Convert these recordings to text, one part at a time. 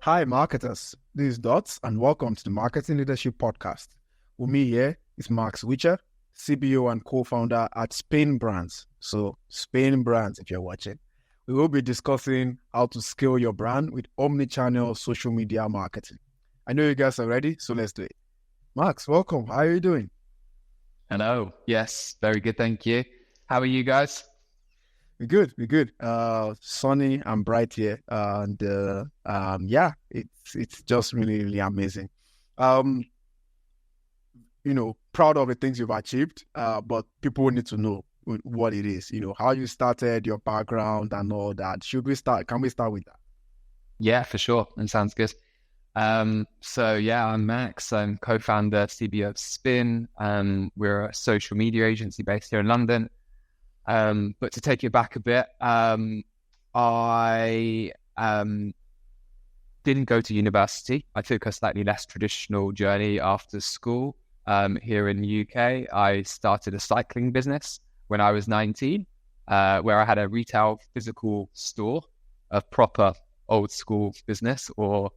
Hi, marketers. This is Dots, and welcome to the Marketing Leadership Podcast. With me here is Mark Switcher, CBO and co-founder at Spain Brands. So, Spain Brands, if you're watching. We will be discussing how to scale your brand with omnichannel social media marketing. I know you guys are ready, so let's do it. Max, welcome. How are you doing? Hello. Yes, very good. Thank you. How are you guys? We're good. Sunny and bright here. It's just really amazing. Proud of the things you've achieved, but people need to know what it is, how you started, your background and all that. Can we start with that? Yeah, for sure. That sounds good. I'm Max. I'm co-founder, CBO of Spin. We're a social media agency based here in London. But to take it back a bit, I didn't go to university. I took a slightly less traditional journey after school. Here in the UK, I started a cycling business when I was 19, where I had a retail physical store, a proper old school business or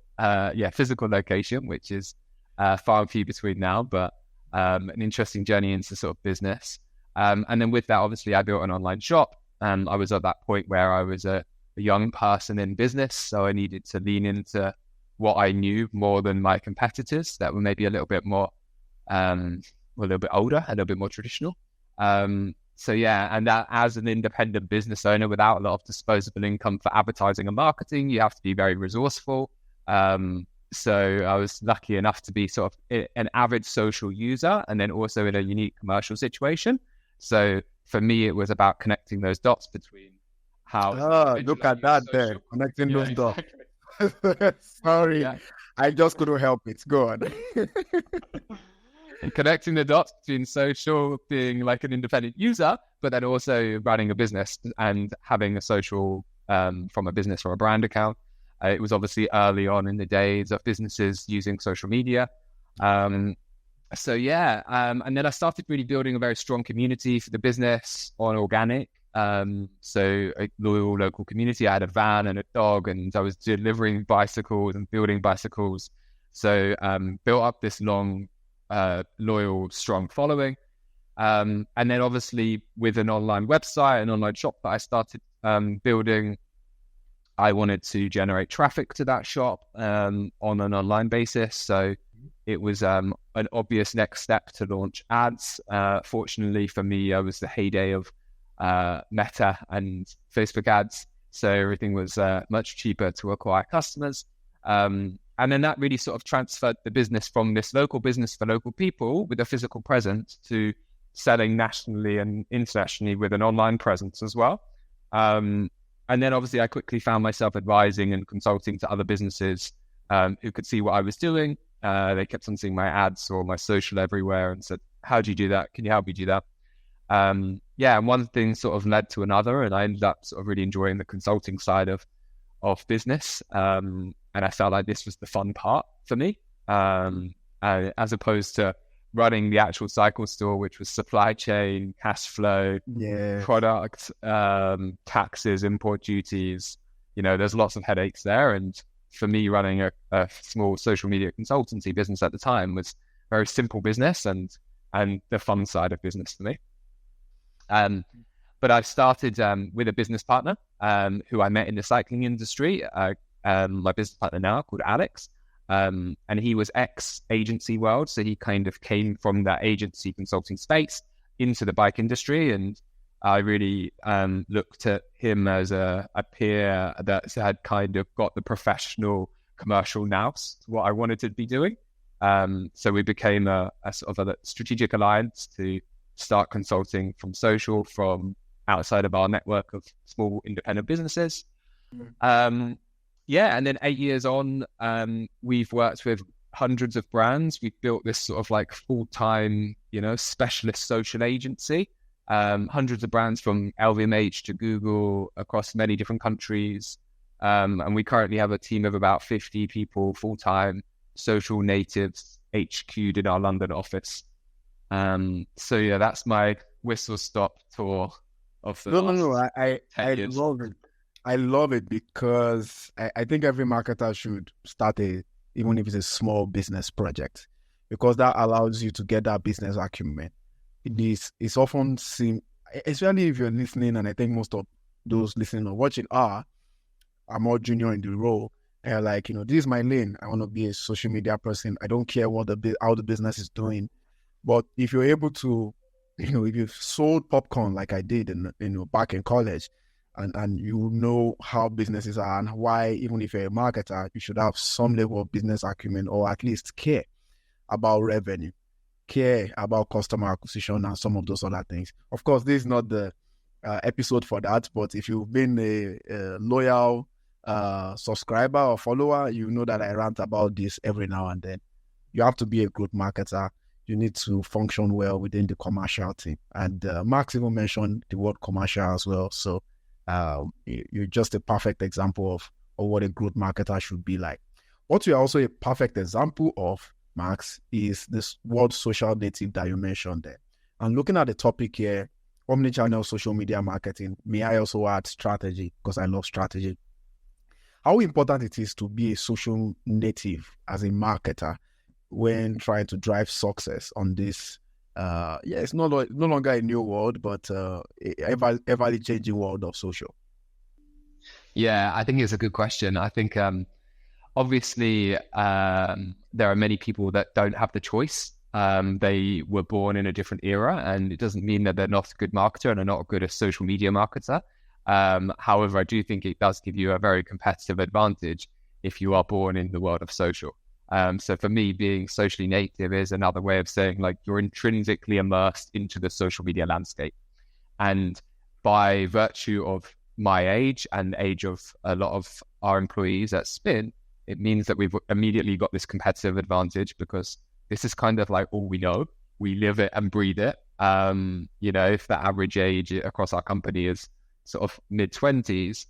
physical location, which is far and few between now, but an interesting journey into sort of business. And then with that, obviously, I built an online shop. I was at that point where I was a young person in business, so I needed to lean into what I knew more than my competitors that were maybe a little bit more, a little bit older, a little bit more traditional. And that as an independent business owner without a lot of disposable income for advertising and marketing, you have to be very resourceful. So I was lucky enough to be sort of an avid social user and then also in a unique commercial situation. So for me, it was about connecting those dots between how... look at that there, connecting those dots. Sorry, I just couldn't help it. Go on. Connecting the dots between social, being like an independent user, but then also running a business and having a social from a business or a brand account. It was obviously early on in the days of businesses using social media. And then I started really building a very strong community for the business on organic. So a loyal local community. I had a van and a dog, and I was delivering bicycles and building bicycles. So built up this long, loyal, strong following. And then obviously with an online website, an online shop that I started building, I wanted to generate traffic to that shop on an online basis. So it was an obvious next step to launch ads. Fortunately for me, I was the heyday of Meta and Facebook ads. So everything was much cheaper to acquire customers. And then that really sort of transferred the business from this local business for local people with a physical presence to selling nationally and internationally with an online presence as well. And then obviously I quickly found myself advising and consulting to other businesses who could see what I was doing. They kept on seeing my ads or my social everywhere and said, how do you do that? Can you help me do that? And one thing sort of led to another, and I ended up sort of really enjoying the consulting side of business. And I felt like this was the fun part for me, as opposed to running the actual cycle store, which was supply chain, cash flow, product, taxes, import duties. There's lots of headaches there. And for me, running a small social media consultancy business at the time was a very simple business and the fun side of business for me. But I started with a business partner who I met in the cycling industry, my business partner now called Alex. And he was ex-agency world. So he kind of came from that agency consulting space into the bike industry. And I really looked at him as a peer that had kind of got the professional commercial nous to what I wanted to be doing. So we became a sort of a strategic alliance to start consulting from social, from outside of our network of small independent businesses. And then 8 years on, we've worked with hundreds of brands. We've built this sort of like full-time, specialist social agency. Hundreds of brands from LVMH to Google across many different countries. And we currently have a team of about 50 people, full-time social natives, HQ'd in our London office. That's my whistle-stop tour of the last 10 years. Love it. I love it because I think every marketer should start even if it's a small business project, because that allows you to get that business acumen. It's often seen, especially if you're listening, and I think most of those listening or watching are more junior in the role. And like, this is my lane. I want to be a social media person. I don't care how the business is doing. But if you're able to, if you've sold popcorn like I did back in college, and you know how businesses are and why, even if you're a marketer, you should have some level of business acumen, or at least care about revenue, care about customer acquisition, and some of those other things. Of course, this is not the episode for that, but if you've been a loyal subscriber or follower, you know that I rant about this every now and then. You have to be a good marketer. You need to function well within the commercial team. And Max even mentioned the word commercial as well. So you're just a perfect example of what a good marketer should be like. What you're also a perfect example of, Max, is this word social native that you mentioned there. And looking at the topic here, omnichannel social media marketing, may I also add strategy, because I love strategy. How important it is to be a social native as a marketer when trying to drive success on this, it's no longer a new world, but ever changing world of social. Yeah, I think it's a good question. I think obviously there are many people that don't have the choice. They were born in a different era, and it doesn't mean that they're not a good marketer and are not a good social media marketer. However, I do think it does give you a very competitive advantage if you are born in the world of social. So for me, being socially native is another way of saying, like, you're intrinsically immersed into the social media landscape. And by virtue of my age and age of a lot of our employees at Spin, it means that we've immediately got this competitive advantage, because this is kind of like all we know. We live it and breathe it. If the average age across our company is sort of mid-20s,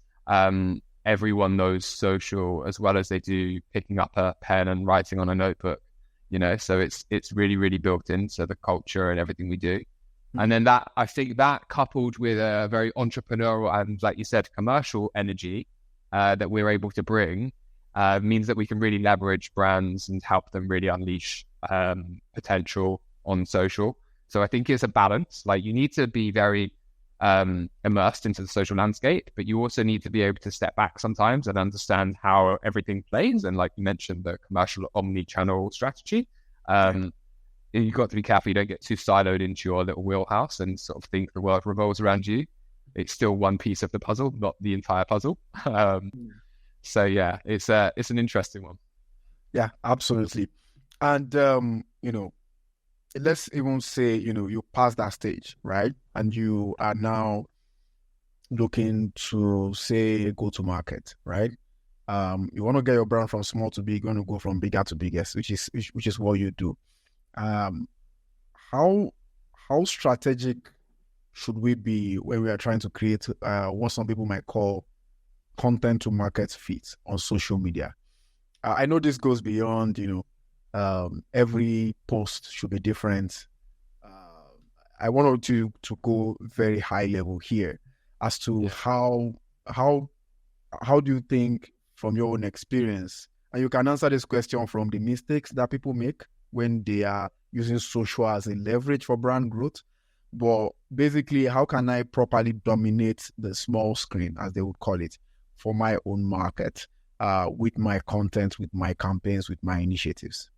everyone knows social as well as they do picking up a pen and writing on a notebook, so it's really, really built into the culture and everything we do. Mm-hmm. And then I think that coupled with a very entrepreneurial and, like you said, commercial energy that we're able to bring means that we can really leverage brands and help them really unleash potential on social. So I think it's a balance. Like, you need to be very immersed into the social landscape, but you also need to be able to step back sometimes and understand how everything plays. And like you mentioned, the commercial omni-channel strategy, you've got to be careful you don't get too siloed into your little wheelhouse and sort of think the world revolves around you. It's still one piece of the puzzle, not the entire puzzle. So yeah, it's an interesting one. Yeah, absolutely. And let's even say, you pass that stage, right? And you are now looking to, say, go to market, right? You want to get your brand from small to big, you want to go from bigger to biggest, which is what you do. How strategic should we be when we are trying to create what some people might call content to market fit on social media? I know this goes beyond, every post should be different. I want to go very high level here as to how do you think, from your own experience, and you can answer this question from the mistakes that people make when they are using social as a leverage for brand growth. But basically, how can I properly dominate the small screen, as they would call it, for my own market, with my content, with my campaigns, with my initiatives?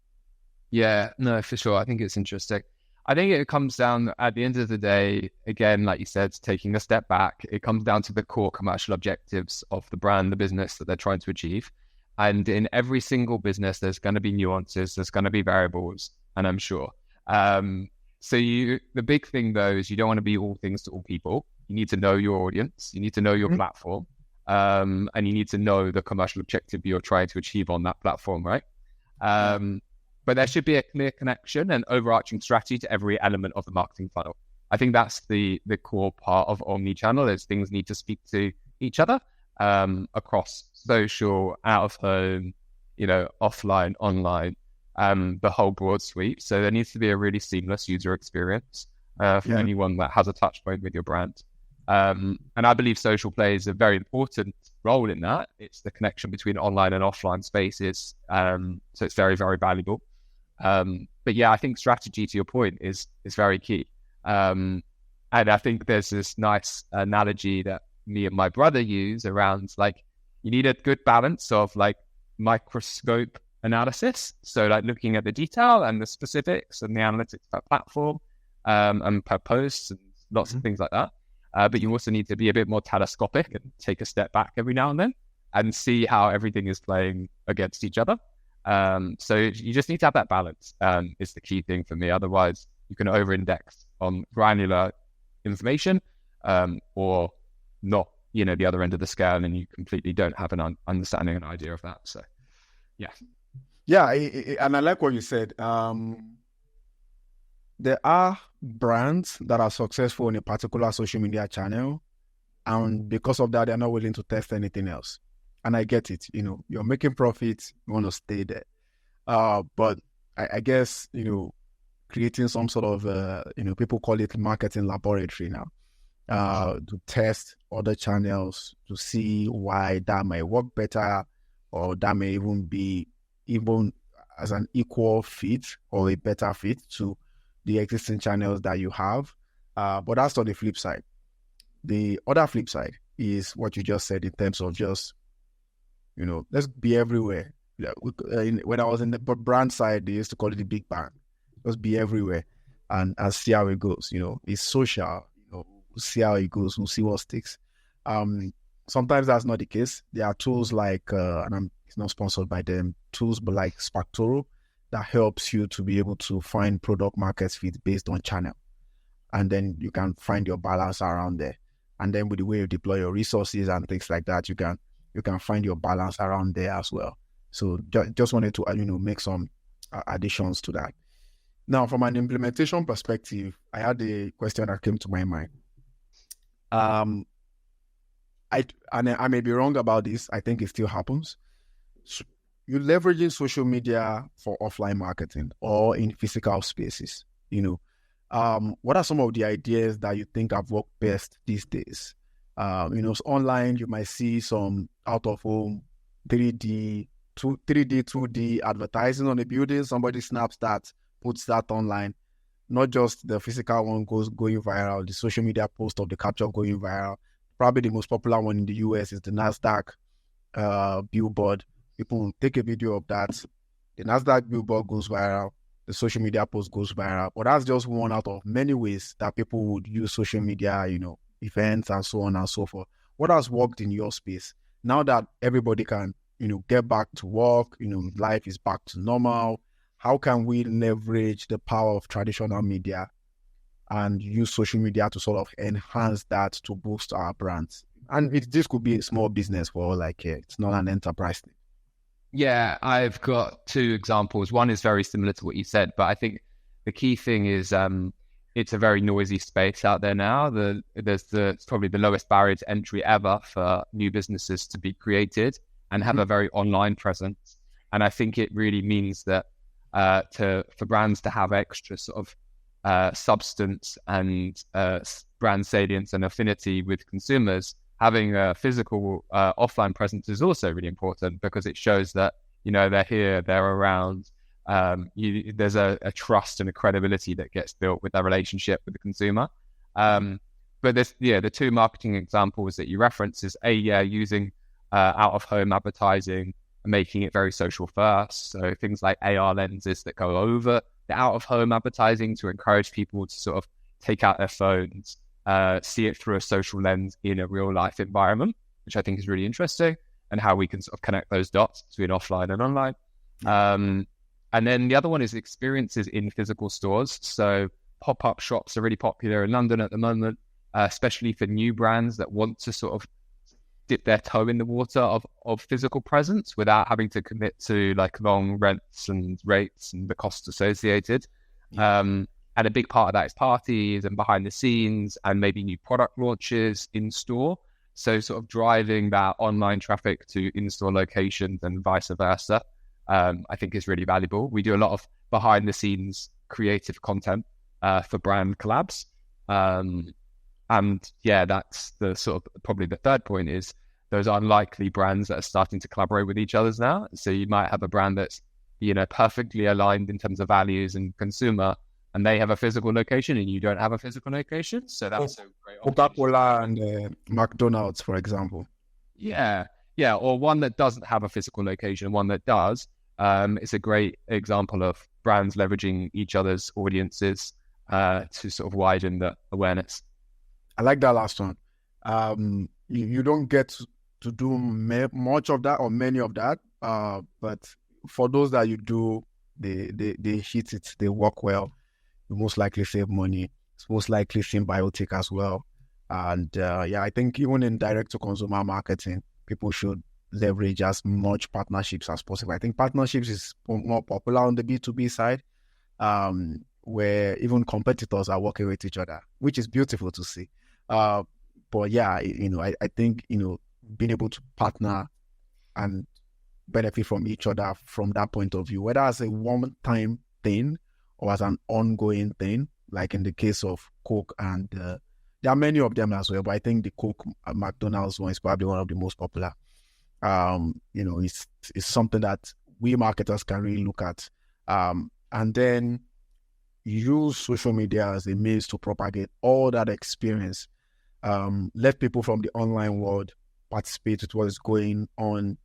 Yeah, no, for sure. I think it's interesting. I think it comes down, at the end of the day, again, like you said, taking a step back, it comes down to the core commercial objectives of the brand, the business that they're trying to achieve. And in every single business, there's going to be nuances, there's going to be variables, and I'm sure. So the big thing, though, is you don't want to be all things to all people. You need to know your audience, you need to know your platform, and you need to know the commercial objective you're trying to achieve on that platform, right? But there should be a clear connection and overarching strategy to every element of the marketing funnel. I think that's the core part of omnichannel, is things need to speak to each other across social, out of home, offline, online, the whole broad suite. So there needs to be a really seamless user experience for anyone that has a touch point with your brand. And I believe social plays a very important role in that. It's the connection between online and offline spaces. So it's very, very valuable. But yeah, I think strategy, to your point, is very key. And I think there's this nice analogy that me and my brother use around, like, you need a good balance of like microscope analysis. So like looking at the detail and the specifics and the analytics per platform, and per post and lots of things like that. But you also need to be a bit more telescopic and take a step back every now and then and see how everything is playing against each other. So you just need to have that balance, is the key thing for me. Otherwise, you can over-index on granular information, or not, the other end of the scale, and you completely don't have an understanding and idea of that. So, yeah. Yeah, and I like what you said. There are brands that are successful in a particular social media channel, and because of that, they're not willing to test anything else. And I get it. You're making profits, you want to stay there. But I guess, creating some sort of, people call it marketing laboratory now, to test other channels to see why that might work better, or that may even be as an equal fit or a better fit to the existing channels that you have. But that's on the flip side. The other flip side is what you just said in terms of just, let's be everywhere. When I was in the brand side, they used to call it the big bang. Just be everywhere and see how it goes. It's social. We'll see how it goes. We'll see what sticks. Sometimes that's not the case. There are tools like, it's not sponsored by them, tools but like Spactoro that helps you to be able to find product market fit based on channel. And then you can find your balance around there. And then with the way you deploy your resources and things like that, you can find your balance around there as well. So just wanted to, make some additions to that. Now, from an implementation perspective, I had a question that came to my mind. I may be wrong about this. I think it still happens. So you're leveraging social media for offline marketing or in physical spaces. What are some of the ideas that you think have worked best these days? Online, you might see some out-of-home 3D, 2D advertising on a building. Somebody snaps that, puts that online. Not just the physical one going viral, the social media post of the capture going viral. Probably the most popular one in the US is the NASDAQ billboard. People take a video of that. The NASDAQ billboard goes viral. The social media post goes viral. But that's just one out of many ways that people would use social media, events and so on and so forth. What has worked in your space? Now that everybody can, get back to work, life is back to normal, how can we leverage the power of traditional media and use social media to sort of enhance that to boost our brands? And this could be a small business for all I care. It's not an enterprise thing. Yeah, I've got two examples. One is very similar to what you said, but I think the key thing is it's a very noisy space out there now. It's probably the lowest barrier to entry ever for new businesses to be created and have a very online presence. And I think it really means that for brands to have extra sort of substance and brand salience and affinity with consumers, having a physical offline presence is also really important, because it shows that, they're here, they're around. There's a trust and a credibility that gets built with that relationship with the consumer. But the two marketing examples that you reference is using out-of-home advertising and making it very social first. So things like AR lenses that go over the out-of-home advertising to encourage people to sort of take out their phones, see it through a social lens in a real life environment, which I think is really interesting, and how we can sort of connect those dots between offline and online. And then the other one is experiences in physical stores. So pop-up shops are really popular in London at the moment, especially for new brands that want to sort of dip their toe in the water of physical presence without having to commit to like long rents and rates and the costs associated. And a big part of that is parties and behind the scenes and maybe new product launches in store. So sort of driving that online traffic to in-store locations and vice versa, I think is really valuable. We do a lot of behind the scenes creative content for brand collabs. And yeah, that's the sort of probably the third point is those unlikely brands that are starting to collaborate with each other now. So you might have a brand that's, perfectly aligned in terms of values and consumer, and they have a physical location and you don't have a physical location. So that's a great opportunity. Coca-Cola and McDonald's, for example. Yeah. Yeah. Or one that doesn't have a physical location, one that does. It's a great example of brands leveraging each other's audiences to sort of widen the awareness. I like that last one. You don't get to do much of that or many of that, but for those that you do, they hit it, they work well. You most likely save money. It's most likely symbiotic as well. And I think even in direct-to-consumer marketing, people should leverage as much partnerships as possible. I think partnerships is more popular on the B2B side, where even competitors are working with each other, which is beautiful to see. But yeah, I think, being able to partner and benefit from each other from that point of view, whether as a one-time thing or as an ongoing thing, like in the case of Coke and there are many of them as well, but I think the Coke McDonald's one is probably one of the most popular. It's something that we marketers can really look at, and then use social media as a means to propagate all that experience. Let people from the online world participate with what is going on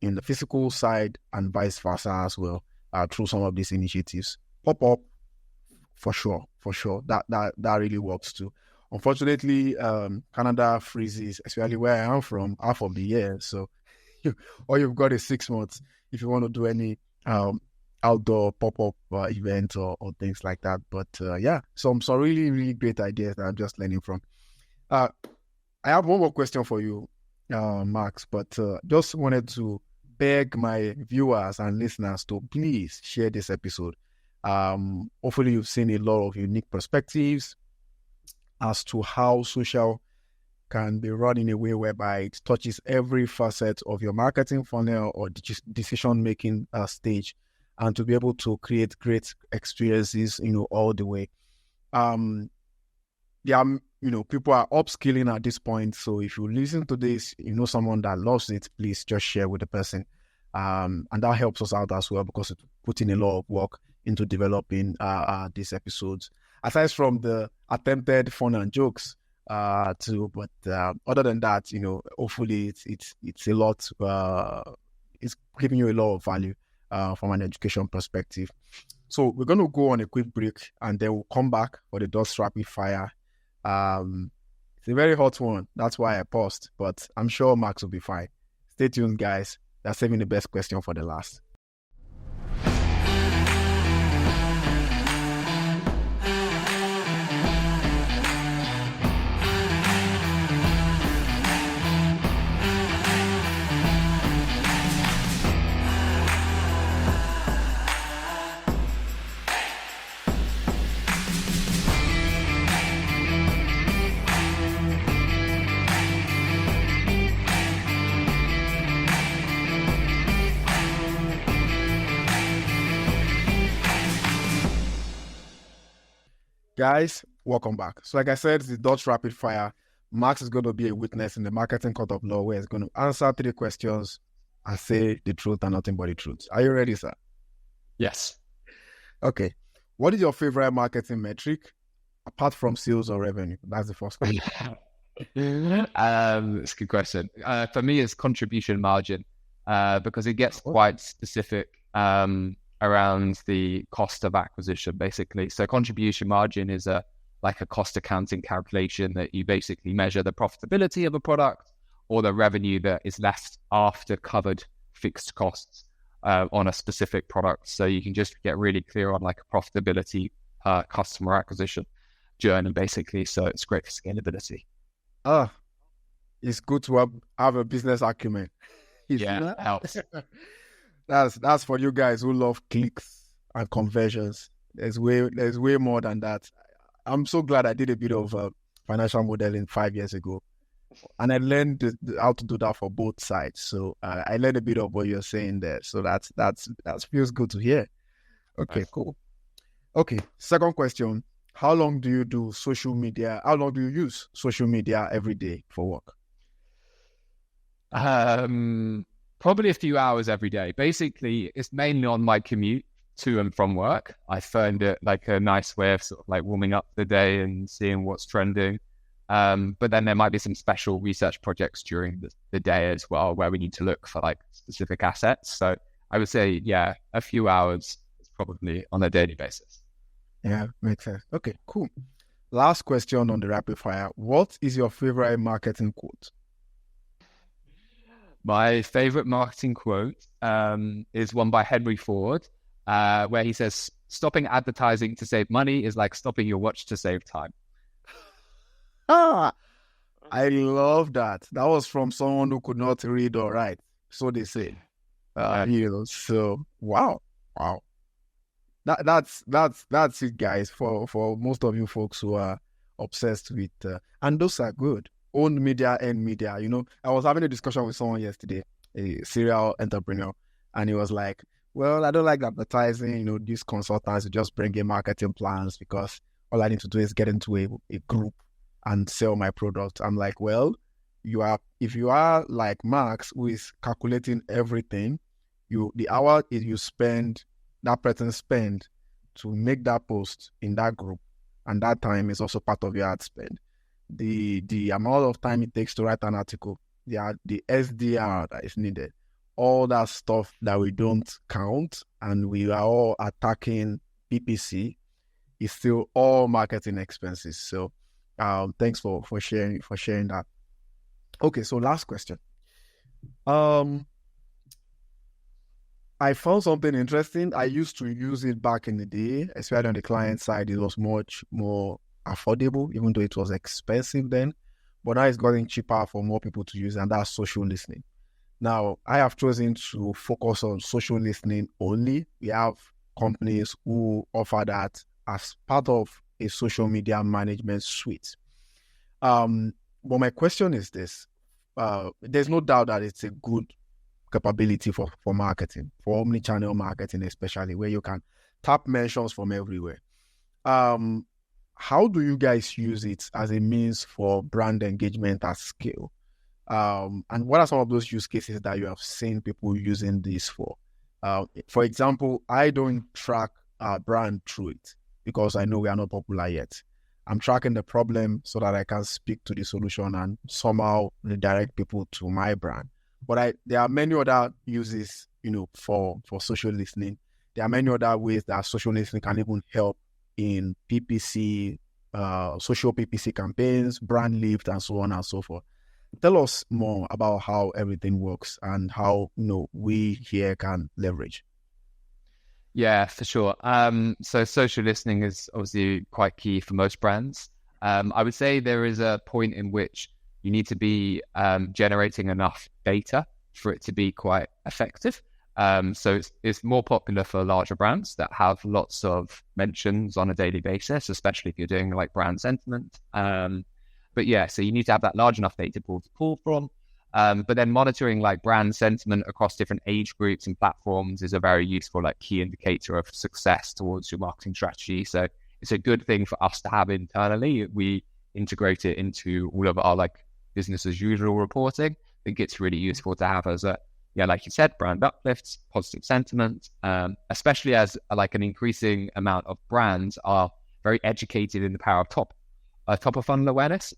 in the physical side and vice versa as well, through some of these initiatives. Pop up, for sure. That really works too. Unfortunately, Canada freezes, especially where I am from, half of the year. So all you've got is 6 months if you want to do any outdoor pop-up event or things like that. But some really, really great ideas that I'm just learning from. I have one more question for you, Max, but just wanted to beg my viewers and listeners to please share this episode. Hopefully you've seen a lot of unique perspectives as to how social can be run in a way whereby it touches every facet of your marketing funnel or decision-making stage, and to be able to create great experiences, all the way. People are upskilling at this point. So if you listen to this, someone that loves it, please just share with the person. And that helps us out as well, because it's putting a lot of work into developing these episodes. Aside from the attempted fun and jokes too, but other than that, hopefully it's a lot. It's giving you a lot of value from an education perspective. So we're going to go on a quick break, and then we'll come back for the Dust Rapid Fire. It's a very hot one. That's why I paused, but I'm sure Max will be fine. Stay tuned, guys. They're saving the best question for the last. Guys, welcome back. So like I said, the Dutch Rapid Fire. Max is going to be a witness in the marketing court of law, where he's going to answer 3 questions and say the truth and nothing but the truth. Are you ready, sir? Yes. Okay. What is your favorite marketing metric apart from sales or revenue? That's the first question. It's a good question. For me, it's contribution margin, because it gets quite specific around the cost of acquisition, basically. So contribution margin is like a cost accounting calculation that you basically measure the profitability of a product or the revenue that is left after covered fixed costs on a specific product. So you can just get really clear on like a profitability customer acquisition journey, basically. So it's great for scalability. It's good to have a business acumen. Yeah, helps. That's for you guys who love clicks and conversions. There's way more than that. I'm so glad I did a bit of financial modeling 5 years ago, and I learned how to do that for both sides. So I learned a bit of what you're saying there. So that feels good to hear. Okay, cool. Okay, second question. How long do you do social media? How long do you use social media every day for work? Probably a few hours every day. Basically, it's mainly on my commute to and from work. I find it like a nice way of sort of like warming up the day and seeing what's trending. But then there might be some special research projects during the day as well, where we need to look for like specific assets. So I would say, yeah, a few hours is probably on a daily basis. Yeah, makes sense. Okay, cool. Last question on the rapid fire. What is your favorite marketing quote? My favorite marketing quote is one by Henry Ford, where he says, "Stopping advertising to save money is like stopping your watch to save time." Ah, I love that. That was from someone who could not read or write. So they say. So wow. That's it, guys. For most of you folks who are obsessed with, and those are good. Owned media and media. I was having a discussion with someone yesterday, a serial entrepreneur, and he was like, "Well, I don't like advertising. These consultants who just bring in marketing plans because all I need to do is get into a group and sell my product." I'm like, "Well, if you are like Max, who is calculating everything, the hour you spend." That person spend to make that post in that group, and that time is also part of your ad spend. The amount of time it takes to write an article, the SDR that is needed, all that stuff that we don't count, and we are all attacking PPC, is still all marketing expenses. So, thanks for sharing that. Okay, so last question. I found something interesting. I used to use it back in the day, especially on the client side. It was much more affordable, even though it was expensive then. But now it's getting cheaper for more people to use, and that's social listening. Now, I have chosen to focus on social listening only. We have companies who offer that as part of a social media management suite. But my question is this. There's no doubt that it's a good capability for marketing, for omnichannel marketing especially, where you can tap mentions from everywhere. How do you guys use it as a means for brand engagement at scale? And what are some of those use cases that you have seen people using this for? For example, I don't track our brand through it because I know we are not popular yet. I'm tracking the problem so that I can speak to the solution and somehow redirect people to my brand. But there are many other uses, for social listening. There are many other ways that social listening can even help in PPC, social PPC campaigns, brand lift, and so on and so forth. Tell us more about how everything works and how we here can leverage. Yeah, for sure. So social listening is obviously quite key for most brands. I would say there is a point in which you need to be generating enough data for it to be quite effective. So it's more popular for larger brands that have lots of mentions on a daily basis, especially if you're doing like brand sentiment. But yeah, so you need to have that large enough data pool to pull from. But then monitoring like brand sentiment across different age groups and platforms is a very useful like key indicator of success towards your marketing strategy. So it's a good thing for us to have internally. We integrate it into all of our like business as usual reporting. I think it's really useful to have as like you said, brand uplifts, positive sentiment, especially as like an increasing amount of brands are very educated in the power of top of funnel awareness,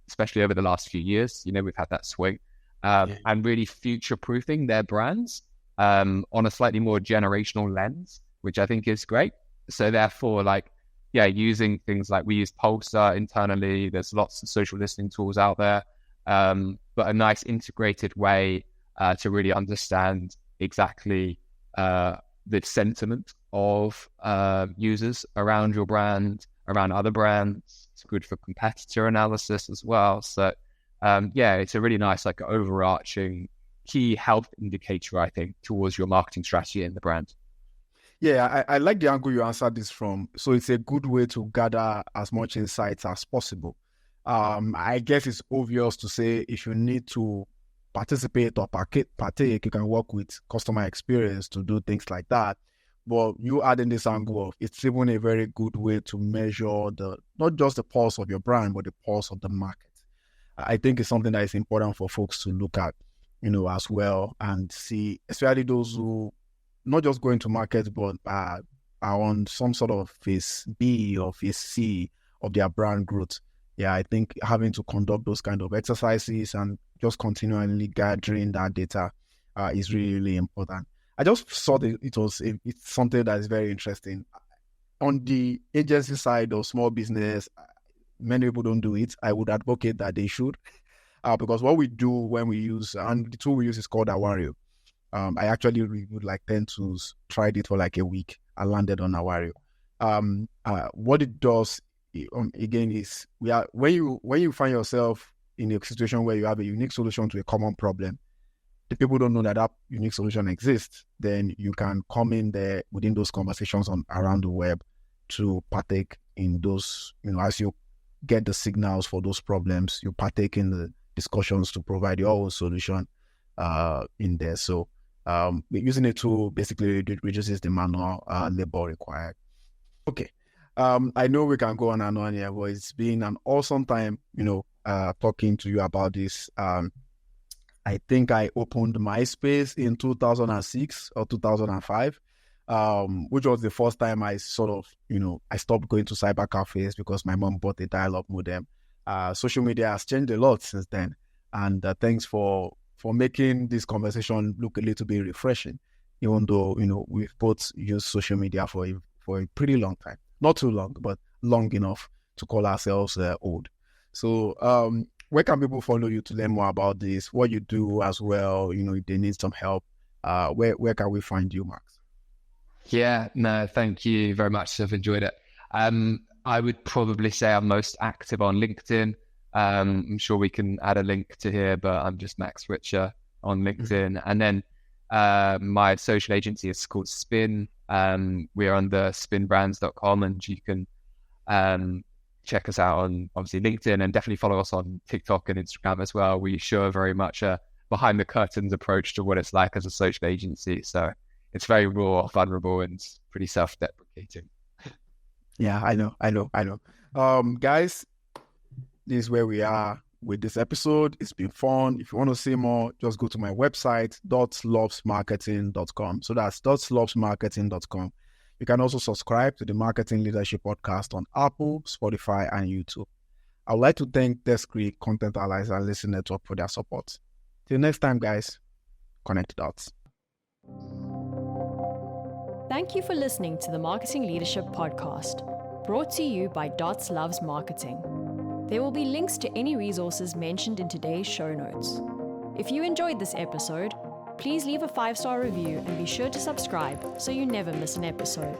especially over the last few years. We've had that swing and really future proofing their brands on a slightly more generational lens, which I think is great. So therefore, using things like we use Pulsar internally. There's lots of social listening tools out there, but a nice integrated way to really understand exactly the sentiment of users around your brand, around other brands. It's good for competitor analysis as well. So it's a really nice overarching key health indicator, I think, towards your marketing strategy in the brand. Yeah, I like the angle you answered this from. So it's a good way to gather as much insights as possible. I guess it's obvious to say if you need to participate or partake, you can work with customer experience to do things like that. But you adding this angle of it's even a very good way to measure not just the pulse of your brand, but the pulse of the market. I think it's something that is important for folks to look at, as well, and see, especially those who not just go into market, but are on some sort of phase B or phase C of their brand growth. Yeah, I think having to conduct those kind of exercises and just continually gathering that data is really, really important. I just saw that it's something that is very interesting. On the agency side of small business, many people don't do it. I would advocate that they should, because what we do when we use, and the tool we use is called Awario. I actually reviewed like 10 tools, tried it for like a week. I landed on Awario. What it does, again, is when you find yourself in a situation where you have a unique solution to a common problem, the people don't know that unique solution exists, then you can come in there within those conversations around the web to partake in those, as you get the signals for those problems, you partake in the discussions to provide your own solution in there. So using a tool basically reduces the manual labor required. Okay. I know we can go on and on here, but it's been an awesome time, talking to you about this. I think I opened MySpace in 2006 or 2005, which was the first time I sort of, I stopped going to cyber cafes because my mom bought a dial-up modem. Social media has changed a lot since then. And thanks for making this conversation look a little bit refreshing, even though, we've both used social media for a pretty long time. Not too long, but long enough to call ourselves old. So where can people follow you to learn more about this, what you do as well, if they need some help? Where can we find you, Max? Yeah, no, thank you very much. I've enjoyed it. I would probably say I'm most active on LinkedIn. I'm sure we can add a link to here, but I'm just Max Richer on LinkedIn. And then my social agency is called Spin. We are on the spinbrands.com, and you can check us out on obviously LinkedIn, and definitely follow us on TikTok and Instagram as well. We show very much a behind the curtains approach to what it's like as a social agency. So it's very raw, vulnerable, and pretty self-deprecating. Yeah, I know. Guys, this is where we are with this episode. It's been fun. If you want to see more, just go to my website, .lovesmarketing.com. So that's .lovesmarketing.com. You can also subscribe to the Marketing Leadership Podcast on Apple, Spotify, and YouTube. I would like to thank Descree, Content Allies, and Listen Network for their support. Till next time, guys, connect the dots. Thank you for listening to the Marketing Leadership Podcast, brought to you by Dots Loves Marketing. There will be links to any resources mentioned in today's show notes. If you enjoyed this episode, please leave a 5-star review and be sure to subscribe so you never miss an episode.